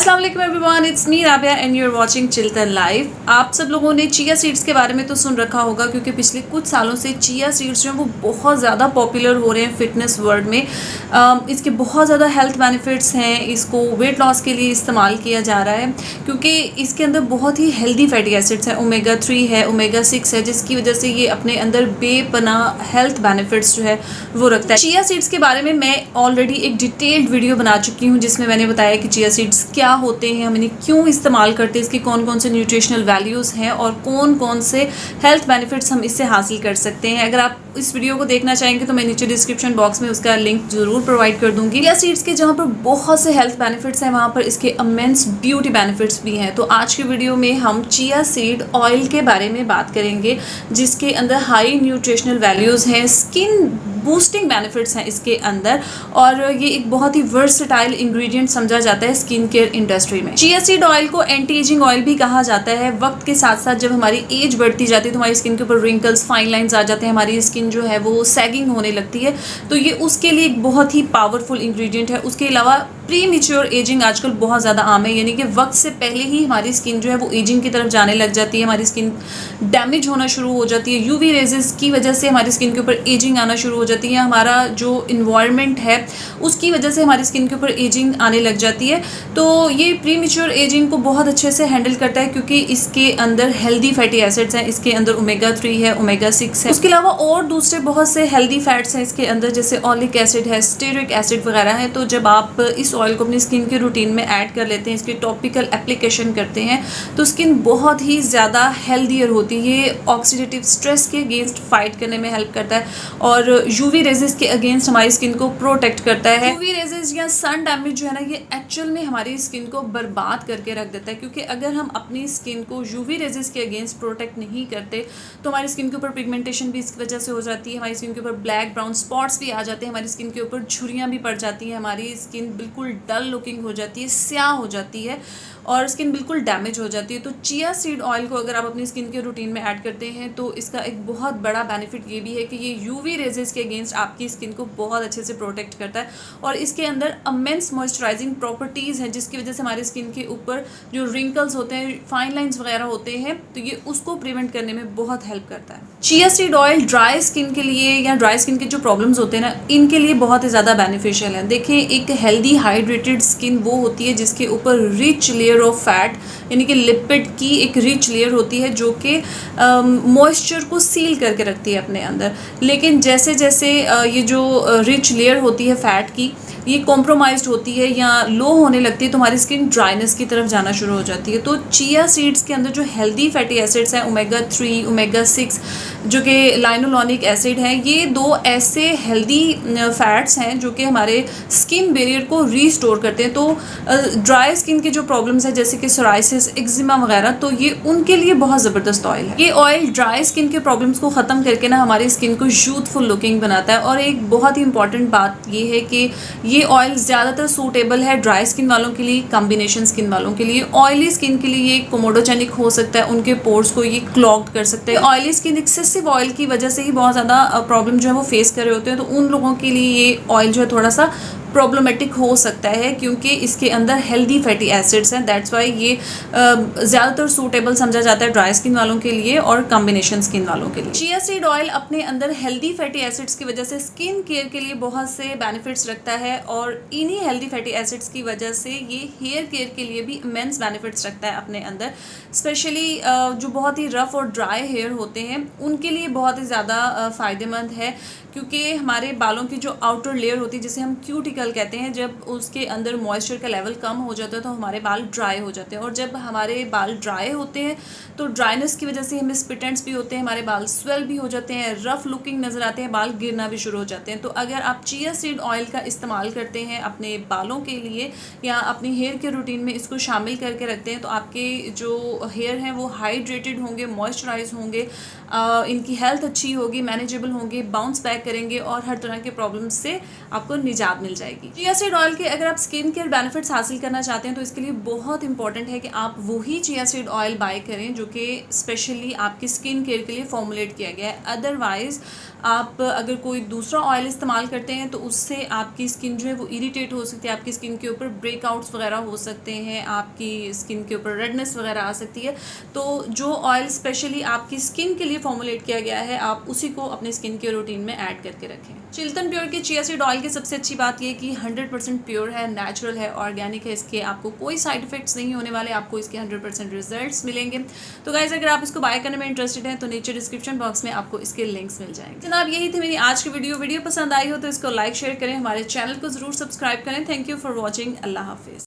अस्सलाम वालेकुम everyone, it's me Rabia and you are watching Chiltan live. आप सब लोगों ने चिया सीड्स के बारे में तो सुन रखा होगा क्योंकि पिछले कुछ सालों से चिया सीड्स जो हैं वो बहुत ज़्यादा पॉपुलर हो रहे हैं फिटनेस वर्ल्ड में। इसके बहुत ज़्यादा हेल्थ बेनिफिट्स हैं। इसको वेट लॉस के लिए इस्तेमाल किया जा रहा है क्योंकि इसके अंदर बहुत ही हेल्दी फैटी एसिड्स हैं, ओमेगा 3 है, ओमेगा 6 है, जिसकी वजह से ये अपने अंदर बेपनाह हेल्थ बेनिफिट्स जो है वो रखता है। चिया सीड्स के बारे में मैं ऑलरेडी एक डिटेल्ड वीडियो बना चुकी हूँ जिसमें मैंने बताया कि चिया सीड्स क्या होते हैं, हम इन्हें क्यों इस्तेमाल करते हैं, इसके कौन कौन से न्यूट्रिशनल वैल्यूज़ हैं और कौन कौन से हेल्थ बेनिफिट्स हम इससे हासिल कर सकते हैं। अगर आप इस वीडियो को देखना चाहेंगे तो मैं नीचे डिस्क्रिप्शन बॉक्स में उसका लिंक ज़रूर प्रोवाइड कर दूंगी। चिया सीड्स के जहाँ पर बहुत से हेल्थ बेनिफिट्स हैं वहाँ पर इसके इमेंस ब्यूटी बेनिफिट्स भी हैं। तो आज की वीडियो में हम चिया सीड ऑयल के बारे में बात करेंगे जिसके अंदर हाई न्यूट्रिशनल वैल्यूज़ हैं, स्किन बूस्टिंग बेनिफिट्स हैं इसके अंदर, और ये एक बहुत ही वर्सेटाइल इंग्रेडिएंट समझा जाता है स्किन केयर इंडस्ट्री में। चिया सीड ऑयल को एंटी एजिंग ऑयल भी कहा जाता है। वक्त के साथ साथ जब हमारी एज बढ़ती जाती है तो हमारी स्किन के ऊपर रिंकल्स, फाइन लाइंस आ जाते हैं, हमारी स्किन जो है वो सैगिंग होने लगती है, तो ये उसके लिए एक बहुत ही पावरफुल इंग्रेडिएंट है। उसके अलावा प्री मैच्योर एजिंग आजकल बहुत ज़्यादा आम है, यानी कि वक्त से पहले ही हमारी स्किन जो है वो एजिंग की तरफ जाने लग जाती है, हमारी स्किन डैमेज होना शुरू हो जाती है। यूवी रेजेस की वजह से हमारी स्किन के ऊपर एजिंग आना शुरू हो जाती है, हमारा जो इन्वायरमेंट है उसकी वजह से हमारी स्किन के ऊपर एजिंग आने लग जाती है। तो ये प्री मैच्योर एजिंग को बहुत अच्छे से हैंडल करता है क्योंकि इसके अंदर हेल्दी फैटी एसिड्स हैं, इसके अंदर ओमेगा 3 है, ओमेगा 6 है। उसके अलावा और दूसरे बहुत से हेल्दी फैट्स हैं इसके अंदर, जैसे ऑलिक एसिड है, स्टेरिक एसिड वगैरह है। तो जब आप इस ऑयल को अपनी स्किन के रूटीन में ऐड कर लेते हैं, इसकी टॉपिकल एप्लीकेशन करते हैं, तो स्किन बहुत ही ज़्यादा हेल्दियर होती है। ये ऑक्सीडेटिव स्ट्रेस के अगेंस्ट फाइट करने में हेल्प करता है और यूवी रेजेस के अगेंस्ट हमारी स्किन को प्रोटेक्ट करता है। यूवी रेजेस या सन डैमेज जो है ना, ये एक्चुअल में हमारी स्किन को बर्बाद करके रख देता है क्योंकि अगर हम अपनी स्किन को यूवी रेजेस के अगेंस्ट प्रोटेक्ट नहीं करते तो हमारी स्किन के ऊपर पिगमेंटेशन भी इसकी वजह से हो जाती है, हमारी स्किन के ऊपर ब्लैक ब्राउन स्पॉट्स भी आ जाते हैं, हमारी स्किन के ऊपर झुर्रियाँ भी पड़ जाती हैं, हमारी स्किन बिल्कुल डल लुकिंग हो जाती है, स्याह हो जाती है और स्किन बिल्कुल डैमेज हो जाती है। तो चिया सीड ऑयल को अगर आप अपनी स्किन के रूटीन में ऐड करते हैं तो इसका एक बहुत बड़ा बेनिफिट ये भी है कि ये यूवी रेजेस के अगेंस्ट आपकी स्किन को बहुत अच्छे से प्रोटेक्ट करता है और इसके अंदर इमेंस मॉइस्चराइजिंग प्रॉपर्टीज़ हैं जिसकी वजह से हमारी स्किन के ऊपर जो रिंकल्स होते हैं, फाइन लाइंस वगैरह होते हैं, तो ये उसको प्रिवेंट करने में बहुत हेल्प करता है। Chia seed oil dry skin के लिए या ड्राई स्किन के जो प्रॉब्लम्स होते हैं ना, इनके लिए बहुत ही ज़्यादा बेनिफिशियल है। देखिए, एक हेल्दी हाइड्रेटेड स्किन वो होती है जिसके ऊपर रिच लेयर ऑफ फैट यानी कि लिपिड की एक रिच लेयर होती है जो कि मॉइस्चर को सील करके रखती है अपने अंदर। लेकिन जैसे जैसे ये जो रिच लेयर होती है फैट की, ये कॉम्प्रोमाइज़्ड होती है या लो होने लगती है तो हमारी स्किन ड्राइनेस की तरफ जाना शुरू हो जाती है। तो चिया सीड्स के अंदर जो हेल्दी फैटी एसिड्स हैं, ओमेगा 3, ओमेगा 6 जो कि लाइनोलॉनिक एसिड है, ये दो ऐसे हेल्दी फैट्स हैं जो कि हमारे स्किन बैरियर को रीस्टोर करते हैं। तो ड्राई स्किन के जो प्रॉब्लम्स हैं जैसे कि सोराइसिस, एक्जिमा वगैरह, तो ये उनके लिए बहुत ज़बरदस्त ऑयल है। ये ऑयल ड्राई स्किन के प्रॉब्लम्स को ख़त्म करके ना हमारी स्किन को यूथफुल लुकिंग बनाता है। और एक बहुत ही इंपॉर्टेंट बात ये है कि ये ऑयल ज़्यादातर सूटेबल है ड्राई स्किन वालों के लिए, कॉम्बिनेशन स्किन वालों के लिए। ऑयली स्किन के लिए ये कोमोडोजेनिक हो सकता है, उनके पोर्स को ये क्लॉग्ड कर सकते हैं। ऑयली स्किन एक्सेसिव ऑयल की वजह से ही बहुत ज़्यादा प्रॉब्लम जो है वो फेस कर रहे होते हैं, तो उन लोगों के लिए ये ऑयल जो है थोड़ा सा प्रॉब्लमेटिक हो सकता है क्योंकि इसके अंदर हेल्दी फैटी एसिड्स हैं। दैट्स वाई ये ज़्यादातर सूटेबल समझा जाता है ड्राई स्किन वालों के लिए और कॉम्बिनेशन स्किन वालों के लिए। चिया सीड ऑयल अपने अंदर हेल्दी फैटी एसिड्स की वजह से स्किन केयर के लिए बहुत से बेनिफिट्स रखता है और इन्हीं हेल्दी फैटी एसिड्स की वजह से ये हेयर केयर के लिए भी इमेंस बेनिफिट्स रखता है अपने अंदर। स्पेशली जो बहुत ही रफ़ और ड्राई हेयर होते हैं उनके लिए बहुत ही ज़्यादा फ़ायदेमंद है क्योंकि हमारे बालों की जो आउटर लेयर होती है जिसे हम क्यूटिकल कहते हैं, जब उसके अंदर मॉइस्चर का लेवल कम हो जाता है तो हमारे बाल ड्राई हो जाते हैं और जब हमारे बाल ड्राई होते हैं तो ड्राइनेस की वजह से हमें स्प्लिट एंड्स भी होते हैं, हमारे बाल स्वेल भी हो जाते हैं, रफ़ लुकिंग नज़र आते हैं, बाल गिरना भी शुरू हो जाते हैं। तो अगर आप चिया सीड ऑयल का इस्तेमाल करते हैं अपने बालों के लिए या अपनी हेयर के रूटीन में इसको शामिल करके रखते हैं तो आपके जो हेयर हैं वो हाइड्रेटेड होंगे, मॉइस्चराइज होंगे, इनकी हेल्थ अच्छी होगी, मैनेजेबल होंगे, बाउंस बैक करेंगे और हर तरह के प्रॉब्लम से आपको निजात मिल जाएगी। जाएगी। चिया सीड ऑयल के अगर आप स्किन केयर बेनिफिट्स हासिल करना चाहते हैं तो इसके लिए बहुत इंपॉर्टेंट है कि आप वही चिया सीड ऑयल बाय करें जो कि स्पेशली आपकी स्किन केयर के लिए फॉर्मुलेट किया गया है। अदरवाइज आप अगर कोई दूसरा ऑयल इस्तेमाल करते हैं तो उससे आपकी स्किन जो है वो इरिटेट हो सकती है, आपकी स्किन के ऊपर ब्रेकआउट्स वगैरह हो सकते हैं, आपकी स्किन के ऊपर रेडनेस वगैरह आ सकती है। तो जो ऑयल स्पेशली आपकी स्किन के लिए फॉर्मुलेट किया गया है आप उसी को अपने स्किन के रूटीन में ऐड करके रखें। चिल्तन प्योर के चिया सीड ऑयल की सबसे अच्छी बात यह कि 100% प्योर है, नेचुरल है, ऑर्गेनिक है। इसके आपको कोई साइड इफेक्ट्स नहीं होने वाले, आपको इसके 100% रिजल्ट्स मिलेंगे। तो गाइस अगर आप इसको बाय करने में इंटरेस्टेड हैं तो नीचे डिस्क्रिप्शन बॉक्स में आपको इसके लिंक्स मिल जाएंगे। जनाब यही थी मेरी आज की वीडियो पसंद आई हो तो इसको लाइक शेयर करें, हमारे चैनल को जरूर सब्सक्राइब करें। Thank you for watching. Allah हाफिज़।